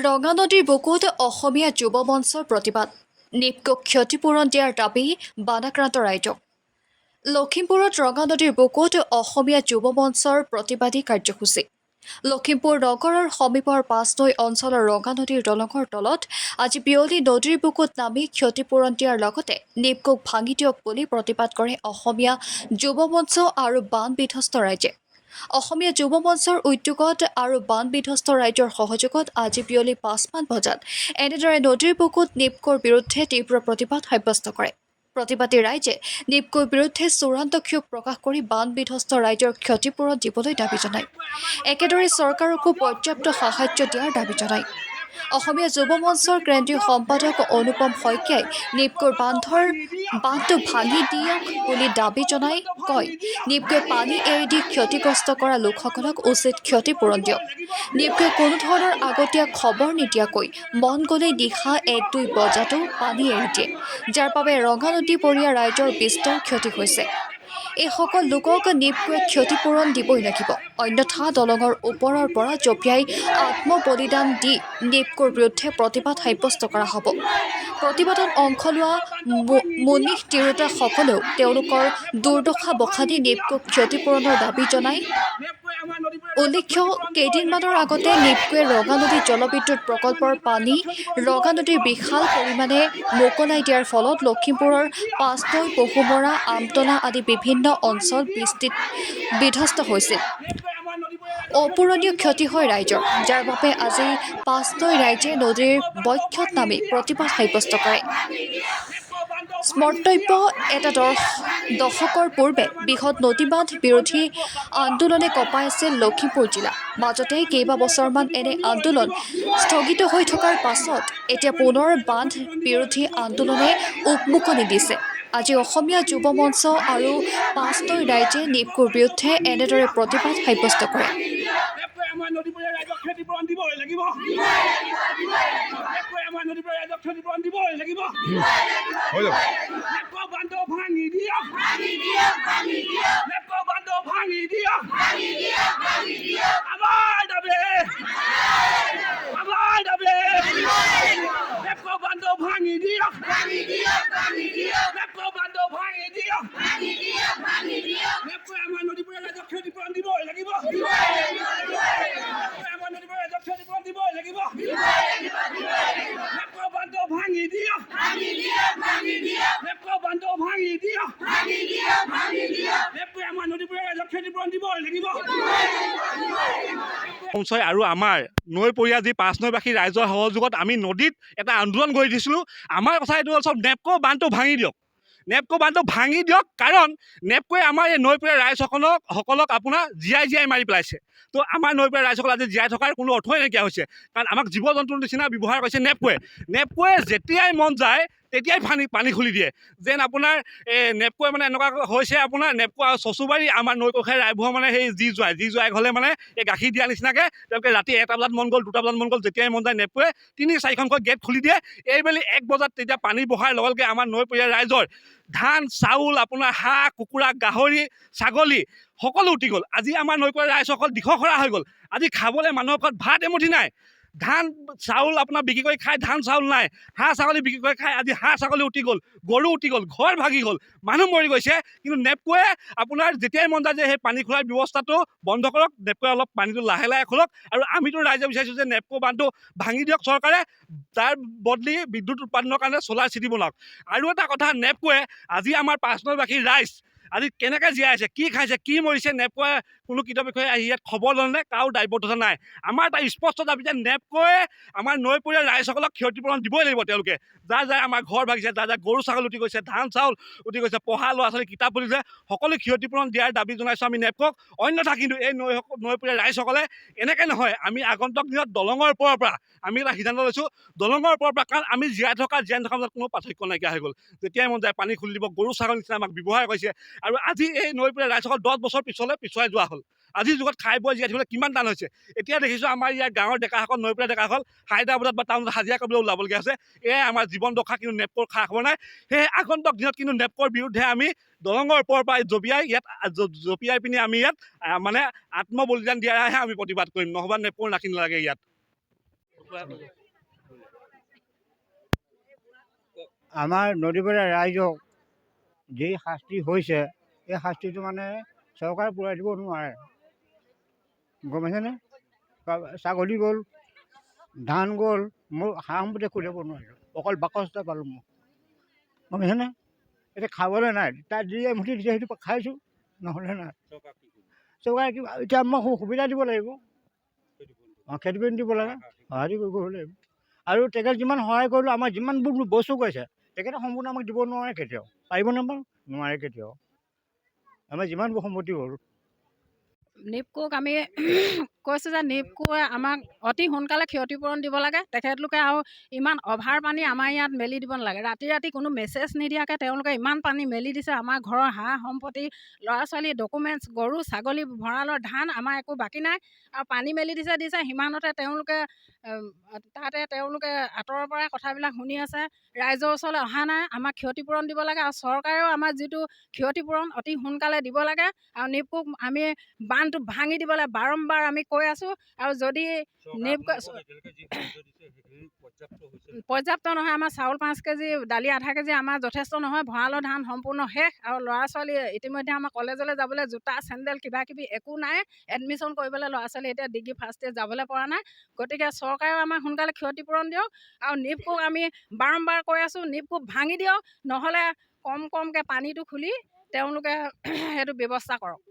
ৰঙা নদীৰ বুকুত অসমীয়া যুৱ মঞ্চৰ প্ৰতিবাদ নিপকক ক্ষতিপূৰণ দিয়াৰ দাবী বানাক্ৰান্ত ৰাইজক লখিমপুৰত ৰঙা নদীৰ বুকুত অসমীয়া যুৱ মঞ্চৰ প্ৰতিবাদী কাৰ্যসূচী লখিমপুৰ নগৰৰ সমীপৰ পাঁচনৈ অঞ্চলৰ ৰঙা নদীৰ দলঙৰ তলত আজি বিয়লি নদীৰ বুকুত নামি ক্ষতিপূৰণ দিয়াৰ লগতে নিপকক ভাঙি দিয়ক বুলি প্ৰতিবাদ কৰে অসমীয়া যুৱ মঞ্চ আৰু বান বিধ্বস্ত ৰাইজে অসমীয়া যুৱ মঞ্চৰ উদ্যোগত আৰু বান বিধ্বস্ত ৰাইজৰ সহযোগত আজি বিয়লি ৫মান বজাত এনেদৰে নদীৰ বুকুত নিপকৰ বিৰুদ্ধে তীব্ৰ প্ৰতিবাদ সাব্যস্ত কৰে প্ৰতিবাদী ৰাইজে নিপকৰ বিৰুদ্ধে চূড়ান্ত ক্ষোভ প্ৰকাশ কৰি বান বিধ্বস্ত ৰাইজৰ ক্ষতিপূৰণ দিবলৈ দাবী জনায় একেদৰে চৰকাৰকো পৰ্যাপ্ত সাহায্য দিয়াৰ দাবী জনায় অসমীয়া যুৱ মঞ্চৰ কেন্দ্ৰীয় সম্পাদক অনুপম শইকীয়াই নিপকৰ বান্ধটো ভাঙি দিয়ক বুলি দাবী জনাই কয় নিপকে পানী এৰি দি ক্ষতিগ্ৰস্ত কৰা লোকসকলক উচিত ক্ষতিপূৰণ দিয়ক নিপকে কোনো ধৰণৰ আগতীয়া খবৰ নিদিয়াকৈ মন গ'লেই নিশা ১-২ বজাতো পানী এৰি দিয়ে যাৰ বাবে ৰঙা নদী পৰীয়া ৰাইজৰ বিস্তৰ ক্ষতি হৈছে এইসকল লোকক নিপকে ক্ষতিপূৰণ দিবই লাগিব অন্যথা দলঙৰ ওপৰৰ পৰা জঁপিয়াই আত্মবলিদান দি নিপকৰ বিৰুদ্ধে প্ৰতিবাদ সাব্যস্ত কৰা হ'ব প্ৰতিবাদত অংশ লোৱা মুনিশ তিৰোতাসকলেও তেওঁলোকৰ দুৰ্দশা বখাদি নিপকক ক্ষতিপূৰণৰ দাবী জনায় উল্লেখ্য কেইদিনমানৰ আগতে নিপকোৱে ৰঙা নদী জলবিদ্যুৎ প্ৰকল্পৰ পানী ৰঙা নদীৰ বিশাল পৰিমাণে মোকলাই দিয়াৰ ফলত লখিমপুৰৰ পাঁচনৈ পহুমৰা আমতলা আদি বিভিন্ন অঞ্চল বিধ্বস্ত হৈছিল অপূৰণীয় ক্ষতি হয় ৰাইজৰ যাৰ বাবে আজি পাঁচনৈ ৰাইজে নদীৰ বক্ষত নামি প্ৰতিবাদ সাব্যস্ত কৰে স্মৰ্তব্য এটা দশকৰ পূৰ্বে বৃহৎ নদীবান্ধ বিৰোধী আন্দোলনে কঁপাই আছিল লখিমপুৰ জিলা মাজতে কেইবাবছৰমান এনে আন্দোলন স্থগিত হৈ থকাৰ পাছত এতিয়া পুনৰ বান্ধ বিৰোধী আন্দোলনে উকমুকনি দিছে আজি অসমীয়া যুৱ মঞ্চ আৰু পাঁচনৈ ৰাইজে নিপকৰ বিৰুদ্ধে এনেদৰে প্ৰতিবাদ সাব্যস্ত কৰে অঞ্চল আৰু আমাৰ নৈপৰীয়া যি পাঁচনৈবাসী ৰাইজৰ সহযোগত আমি নদীত এটা আন্দোলন গঢ়ি দিছিলোঁ আমাৰ কথা এইটো হ'ল চব নেপকো বান্ধটো ভাঙি দিয়ক নেপকো বান্ধটো ভাঙি দিয়ক কাৰণ নেপকোৱে আমাৰ এই নৈপৰীয়া ৰাইজসকলক আপোনাৰ জীয়াই মাৰি পেলাইছে তো আমাৰ নৈপৰীয়া ৰাইজসকল আজি জীয়াই থকাৰ কোনো অৰ্থই নাইকিয়া হৈছে কাৰণ আমাক জীৱ জন্তুৰ নিচিনা ব্যৱহাৰ কৰিছে নেপকোৱে যেতিয়াই মন যায় তেতিয়াই পানী খুলি দিয়ে যেন আপোনাৰ নেপকোৱে মানে এনেকুৱা হৈছে আপোনাৰ নেপকো আৰু চচুবাৰী আমাৰ নৈকষাই ৰাইজৰ মানে সেই যি জোৱাই হ'লে মানে এই গাখীৰ দিয়া নিচিনাকৈ তেওঁলোকে ৰাতি 1টা বজাত মন গ'ল 2টা বজাত মন গ'ল যেতিয়াই মন যায় নেপকোৱে 3-4খনকৈ গেট খুলি দিয়ে এইবেলি 1 বজাত তেতিয়া পানী বহাৰ লগে লগে আমাৰ নৈপৰীয়া ৰাইজৰ ধান চাউল আপোনাৰ হাঁহ কুকুৰা গাহৰি ছাগলী সকলো উটি গ'ল আজি আমাৰ নৈপৰীয়া ৰাইজসকল দিশখৰা হৈ গ'ল আজি খাবলৈ মানুহৰ ঘৰত ভাত এমুঠি নাই ধান চাউল আপোনাৰ বিক্ৰী কৰি খাই ধান চাউল নাই হাঁহ ছাগলী বিক্ৰী কৰি খাই আজি হাঁহ ছাগলী উটি গ'ল গৰু উটি গ'ল ঘৰ ভাগি গ'ল মানুহ মৰি গৈছে কিন্তু নেপকোৱে আপোনাৰ যেতিয়াই মন যায় যে সেই পানী খোলাৰ ব্যৱস্থাটো বন্ধ কৰক নেপকোৱে অলপ পানীটো লাহে খোলক আৰু আমিতো ৰাইজে বিচাৰিছোঁ যে নেপকো বান্ধটো ভাঙি দিয়ক চৰকাৰে তাৰ বদলি বিদ্যুৎ উৎপাদনৰ কাৰণে চ'লাৰ চিটি বনাওক আৰু এটা কথা নেপকোৱে আজি আমাৰ পাঁচনৈবাসী ৰাইজ আজি কেনেকৈ জীয়াই আছে কি খাইছে কি মৰিছে নেপকোৱে কোনো কিতাপ বিষয়ে আহি ইয়াত খবৰ ল'লে কাৰো দায়বদ্ধতা নাই আমাৰ এটা স্পষ্ট দাবী যে নেপকোৱে আমাৰ নৈপৰীয়া ৰাইজসকলক ক্ষতিপূৰণ দিবই লাগিব তেওঁলোকে যাৰ আমাৰ ঘৰ ভাগিছে যাৰ গৰু ছাগলী উটি গৈছে ধান চাউল উটি গৈছে পঢ়া ল'ৰা ছোৱালী কিতাপ পঢ়িছে সকলো ক্ষতিপূৰণ দিয়াৰ দাবী জনাইছোঁ আমি নেপকক অন্যথা কিন্তু এই নৈপৰীয়া ৰাইজসকলে এনেকৈ নহয় আমি আগন্তুক দিনত দলঙৰ ওপৰৰ পৰা আমি এটা সিদ্ধান্ত লৈছোঁ দলঙৰ ওপৰৰ পৰা কাৰণ আমি জীয়াই থকাৰ মাজত কোনো পাৰ্থক্য নাইকিয়া হৈ গ'ল যেতিয়াই মন যায় পানী খুলি দিব গৰু ছাগলীৰ নিচিনা আমাক ব্যৱহাৰ কৰিছে আৰু আজি এই নৈপৰীয়া ৰাইজসকল 10 বছৰ পিছুৱাই যোৱা হ'ল আজিৰ যুগত খাই বৈ জীয়াই থাকিবলৈ কিমান টান হৈছে এতিয়া দেখিছোঁ আমাৰ ইয়াৰ গাঁৱৰ ডেকাসকল নৈপৰীয়া ডেকাসকল হায়দৰাবাদত বা টাউনত হাজিৰা কৰিবলৈ ওলাবলগীয়া হৈছে এয়াই আমাৰ জীৱন ৰক্ষা কিন্তু নেপকৰ খা খবৰ নাই সেয়ে আগন্তুক দিনত কিন্তু নেপকৰ বিৰুদ্ধে আমি দলঙৰ ওপৰৰ পৰা জঁপিয়াই পিনি আমি ইয়াত মানে আত্মবলিদান দিয়াৰহে আমি প্ৰতিবাদ কৰিম নহ'বা নেপকৰ নাকি নালাগে ইয়াত আমাৰ নদীপৰীয়া ৰাইজক যি শাস্তি হৈছে এই শাস্তিটো মানে চৰকাৰে পূৰাই দিব নোৱাৰে, গম পাইছেনে? ছাগলী গ'ল, ধান গ'ল, মোৰ হাঁহ সম্পত্তি খুলিব নোৱাৰিলোঁ, অকল বাকচটা পালোঁ মই, গম পাইছেনে? এতিয়া খাবলৈ নাই, তাত যি এমুঠি দিছে সেইটো খাইছোঁ, নহ'লে নাই। চৰকাৰে কিবা এতিয়া আমাক সুবিধা দিব লাগিব, খেতি পথাৰ দিব লাগে, সহায় কৰিব লাগিব। আৰু তেখেত যিমান সহায় কৰিলোঁ, আমাৰ যিমানবোৰ বস্তু কৈছে তেখেতে সম্পূৰ্ণ আমাক দিব নোৱাৰে কেতিয়াও, পাৰিবনে বাৰু? নোৱাৰে কেতিয়াও। আমাৰ যিমানবোৰ সম্পত্তি হ'ল নিপকোক আমি কৈছোঁ যে নিপকোৱে আমাক অতি সোনকালে ক্ষতিপূৰণ দিব লাগে। তেখেতলোকে আৰু ইমান অভাৰ পানী আমাৰ ইয়াত মেলি দিব নালাগে। ৰাতি ৰাতি কোনো মেছেজ নিদিয়াকৈ তেওঁলোকে ইমান পানী মেলি দিছে। আমাৰ ঘৰৰ হাঁহ সম্পত্তি, ল'ৰা ছোৱালী, ডকুমেণ্টছ, গৰু ছাগলী, ভঁৰালৰ ধান আমাৰ একো বাকী নাই। আৰু পানী মেলি দিছে সিমানতে তেওঁলোকে আঁতৰৰ পৰাই কথাবিলাক শুনি আছে, ৰাইজৰ ওচৰলৈ অহা নাই। আমাক ক্ষতিপূৰণ দিব লাগে আৰু চৰকাৰেও আমাৰ যিটো ক্ষতিপূৰণ অতি সোনকালে দিব লাগে। আৰু নিপকোক আমি বান্ধটো ভাঙি দিবলৈ বাৰম্বাৰ আমি কৈ আছোঁ। আৰু যদি পৰ্যাপ্ত নহয়, আমাৰ চাউল 5 কেজি, দালি আধা কেজি আমাৰ যথেষ্ট নহয়। ভঁৰালৰ ধান সম্পূৰ্ণ শেষ। আৰু ল'ৰা ছোৱালী ইতিমধ্যে আমাৰ কলেজলৈ যাবলৈ জোতা চেণ্ডেল কিবা কিবি একো নাই। এডমিশ্যন কৰিবলৈ ল'ৰা ছোৱালী এতিয়া ডিগ্ৰী ফাৰ্ষ্ট ইয়েৰ যাবলৈ পৰা নাই। গতিকে চৰকাৰেও আমাক সোনকালে ক্ষতিপূৰণ দিয়ক। আৰু নিপকোক আমি বাৰম্বাৰ কৈ আছোঁ, নিপকোক ভাঙি দিয়ক, নহ'লে কমকৈ পানীটো খুলি তেওঁলোকে সেইটো ব্যৱস্থা কৰক।